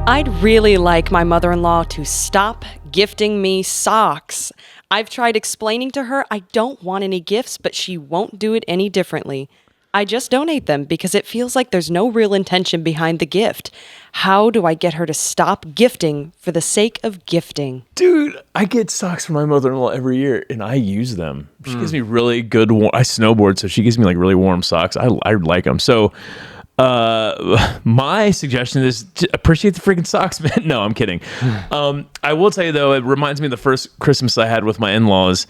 I'd really like my mother-in-law to stop gifting me socks. I've tried explaining to her I don't want any gifts, but she won't do it any differently. I just donate them because it feels like there's no real intention behind the gift. How do I get her to stop gifting for the sake of gifting? Dude, I get socks from my mother-in-law every year, and I use them. She gives me really good, I snowboard, so she gives me like really warm socks. I like them. So my suggestion is to appreciate the freaking socks, man. No, I'm kidding. I will tell you though, it reminds me of the first Christmas I had with my in-laws,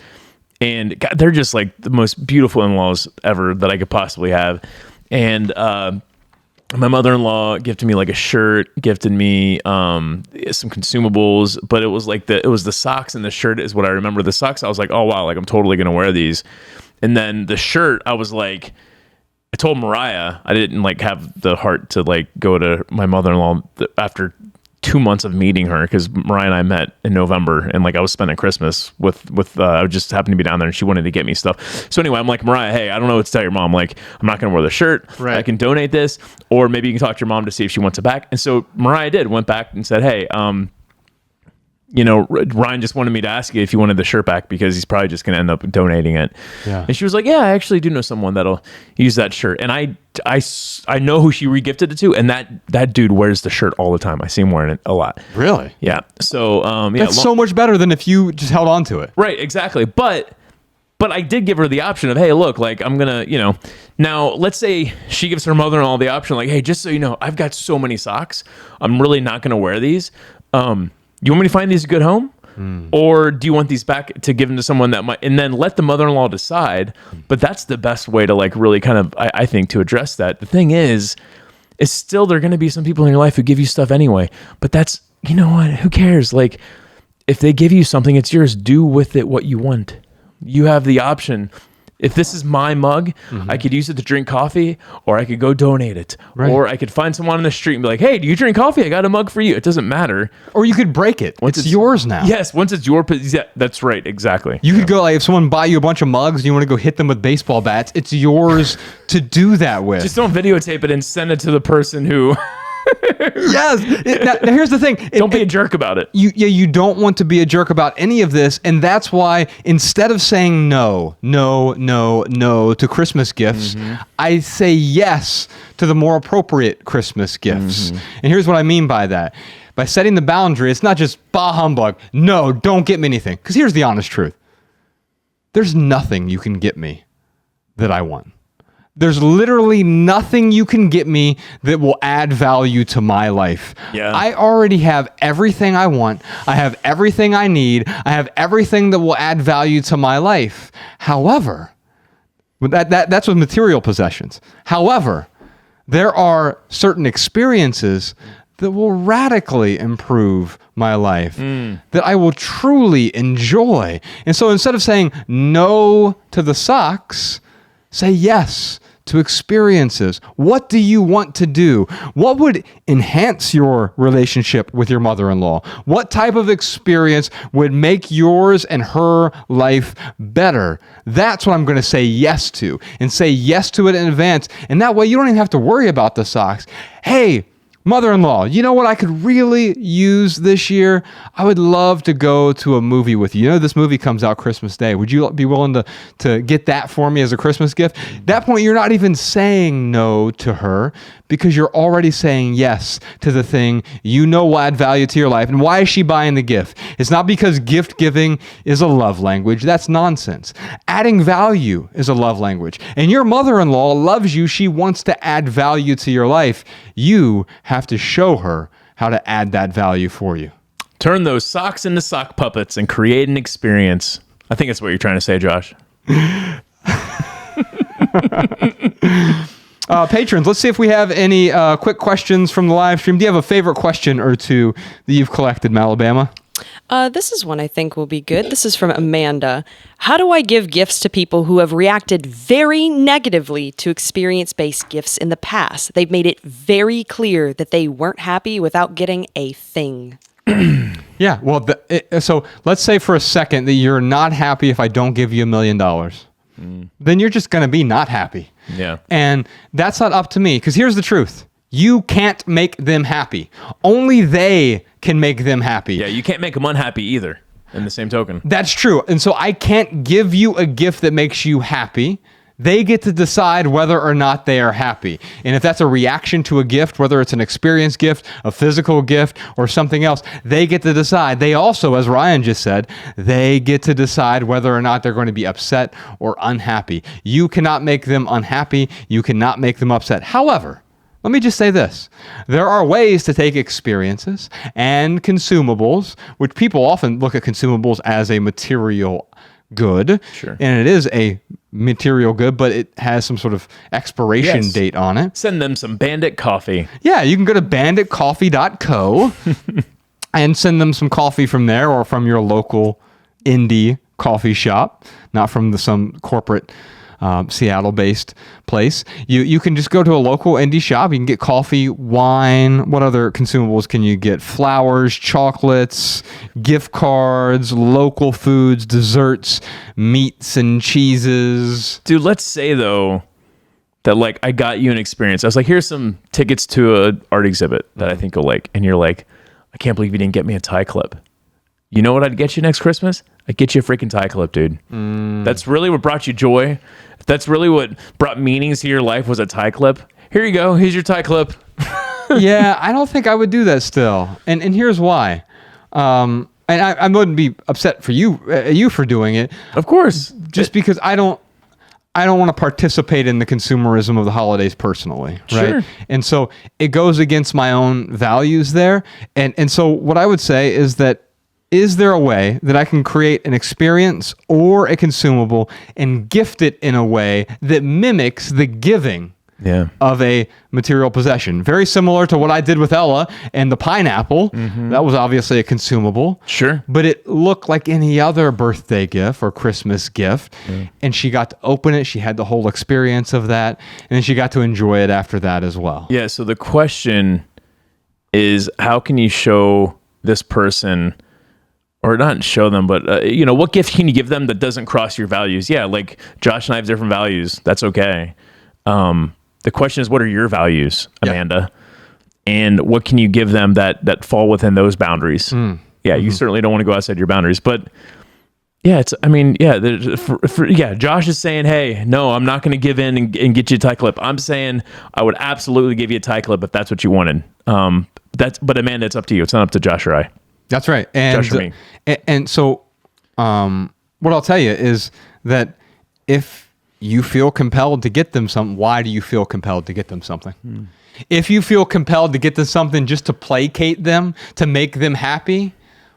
and God, they're just like the most beautiful in-laws ever that I could possibly have. And my mother-in-law gifted me like a shirt, gifted me some consumables, but it was like it was the socks and the shirt is what I remember. The socks, I was like, oh wow, like I'm totally gonna wear these. And then the shirt, I was like, I told Mariah I didn't like have the heart to like go to my mother-in-law after 2 months of meeting her, because Mariah and I met in November, and like I was spending Christmas with I just happened to be down there, and she wanted to get me stuff. So anyway, I'm like, Mariah, hey, I don't know what to tell your mom. Like, I'm not gonna wear the shirt. Right. I can donate this, or maybe you can talk to your mom to see if she wants it back. And so Mariah went back and said, hey, Ryan just wanted me to ask you if you wanted the shirt back because he's probably just going to end up donating it. Yeah. And she was like, yeah, I actually do know someone that'll use that shirt. And I know who she regifted it to, and that dude wears the shirt all the time. I see him wearing it a lot. Really? Yeah. So, that's so much better than if you just held on to it. Right, exactly. But I did give her the option of, hey, look, like I'm going to, now let's say she gives her mother-in-law the option, like, hey, just so you know, I've got so many socks. I'm really not going to wear these. You want me to find these a good home? Or do you want these back to give them to someone that might, and then let the mother-in-law decide? But that's the best way to like really kind of, I think, to address that. The thing is still there are going to be some people in your life who give you stuff anyway. But that's, you know what? Who cares? Like, if they give you something, it's yours. Do with it what you want. You have the option. If this is my mug, I could use it to drink coffee, or I could go donate it. Right. Or I could find someone on the street and be like, hey, do you drink coffee? I got a mug for you. It doesn't matter. Or you could break it. It's yours now. Yes, once it's your, yeah, that's right, exactly. You could go, like, if someone buy you a bunch of mugs and you want to go hit them with baseball bats, it's yours to do that with. Just don't videotape it and send it to the person who... Yes. Now, here's the thing. Don't be a jerk about it. You don't want to be a jerk about any of this, and that's why instead of saying no to Christmas gifts, I say yes to the more appropriate Christmas gifts. And here's what I mean by that. By setting the boundary, it's not just bah humbug. No, don't get me anything. Because here's the honest truth. There's nothing you can get me that I want. There's literally nothing you can get me that will add value to my life. Yeah. I already have everything I want. I have everything I need. I have everything that will add value to my life. However, that's with material possessions. However, there are certain experiences that will radically improve my life, that I will truly enjoy. And so instead of saying no to the socks, say yes to experiences. What do you want to do? What would enhance your relationship with your mother-in-law? What type of experience would make yours and her life better? That's what I'm going to say yes to, and say yes to it in advance. And that way you don't even have to worry about the socks. Hey, mother-in-law, you know what I could really use this year? I would love to go to a movie with you. You know, this movie comes out Christmas Day. Would you be willing to get that for me as a Christmas gift? At that point, you're not even saying no to her, because you're already saying yes to the thing you know will add value to your life. And why is she buying the gift? It's not because gift giving is a love language. That's nonsense. Adding value is a love language. And your mother-in-law loves you. She wants to add value to your life. You have to show her how to add that value for you. Turn those socks into sock puppets and create an experience. I think that's what you're trying to say, Josh. Patrons, let's see if we have any quick questions from the live stream. Do you have a favorite question or two that you've collected, Malabama? This is one I think will be good. This is from Amanda. How do I give gifts to people who have reacted very negatively to experience-based gifts in the past? They've made it very clear that they weren't happy without getting a thing. Yeah, well, so let's say for a second that you're not happy if I don't give you $1 million. Then you're just going to be not happy. Yeah. And that's not up to me, because here's the truth. You can't make them happy. Only they can make them happy. Yeah, you can't make them unhappy either, in the same token. That's true. And so I can't give you a gift that makes you happy. They get to decide whether or not they are happy. And if that's a reaction to a gift, whether it's an experience gift, a physical gift, or something else, they get to decide. They also, as Ryan just said, they get to decide whether or not they're going to be upset or unhappy. You cannot make them unhappy. You cannot make them upset. However, let me just say this. There are ways to take experiences and consumables, which people often look at consumables as a material good. Sure. And it is a material good, but it has some sort of expiration date on it. Send them some Bandit coffee. Yeah, you can go to banditcoffee.co and send them some coffee from there or from your local indie coffee shop, not from some corporate Seattle-based place. You can just go to a local indie shop. You can get coffee, wine. What other consumables can you get? Flowers, chocolates, gift cards, local foods, desserts, meats and cheeses. Dude, let's say, though, that, like, I got you an experience. I was like, here's some tickets to an art exhibit that I think you'll like. And you're like, I can't believe you didn't get me a tie clip. You know what I'd get you next Christmas? I'd get you a freaking tie clip, dude. That's really what brought you joy. That's really what brought meanings to your life, was a tie clip. Here you go. Here's your tie clip. Yeah, I don't think I would do that still. And here's why. And I wouldn't be upset for you for doing it. Of course. Just because I don't want to participate in the consumerism of the holidays personally, right? Sure. And so it goes against my own values there. And so what I would say is that, is there a way that I can create an experience or a consumable and gift it in a way that mimics the giving of a material possession? Very similar to what I did with Ella and the pineapple. That was obviously a consumable. Sure. But it looked like any other birthday gift or Christmas gift. And she got to open it. She had the whole experience of that. And then she got to enjoy it after that as well. Yeah, so the question is, how can you show this person, or not show them, but, what gift can you give them that doesn't cross your values? Yeah, like Josh and I have different values. That's okay. The question is, what are your values, Amanda? And what can you give them that fall within those boundaries? Yeah, you certainly don't want to go outside your boundaries. But, yeah, Josh is saying, hey, no, I'm not going to give in and get you a tie clip. I'm saying I would absolutely give you a tie clip if that's what you wanted. But Amanda, it's up to you. It's not up to Josh or I. That's right. And, Josh or me. And so what I'll tell you is that if you feel compelled to get them something, why do you feel compelled to get them something? If you feel compelled to get them something just to placate them, to make them happy,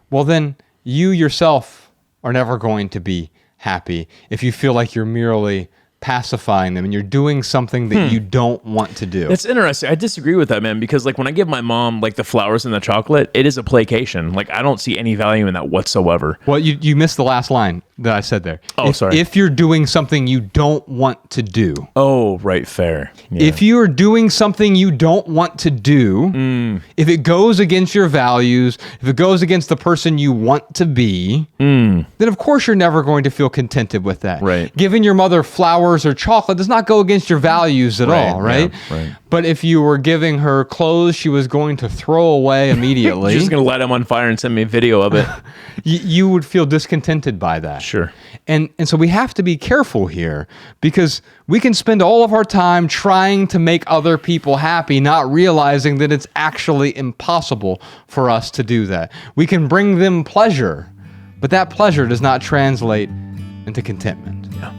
well, then you yourself are never going to be happy if you feel like you're merely pacifying them and you're doing something that you don't want to do. That's interesting. I disagree with that, man, because like when I give my mom like the flowers and the chocolate, it is a placation. Like I don't see any value in that whatsoever. Well, you missed the last line that I said there. Oh, sorry. If you're doing something you don't want to do. Oh, right. Fair. Yeah. If you are doing something you don't want to do, if it goes against your values, if it goes against the person you want to be, then of course you're never going to feel contented with that. Right. Giving your mother flowers or chocolate does not go against your values at all, right? Yeah, right. But if you were giving her clothes she was going to throw away immediately, She's just going to light them on fire and send me a video of it. you would feel discontented by that. Sure. And so we have to be careful here because we can spend all of our time trying to make other people happy, not realizing that it's actually impossible for us to do that. We can bring them pleasure, but that pleasure does not translate into contentment. Yeah.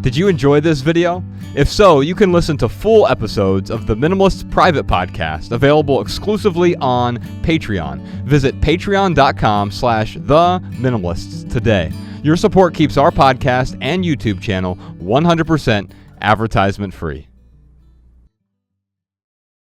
Did you enjoy this video? If so, you can listen to full episodes of the Minimalists private podcast available exclusively on Patreon. Visit patreon.com/theminimalists today. Your support keeps our podcast and YouTube channel 100% advertisement free.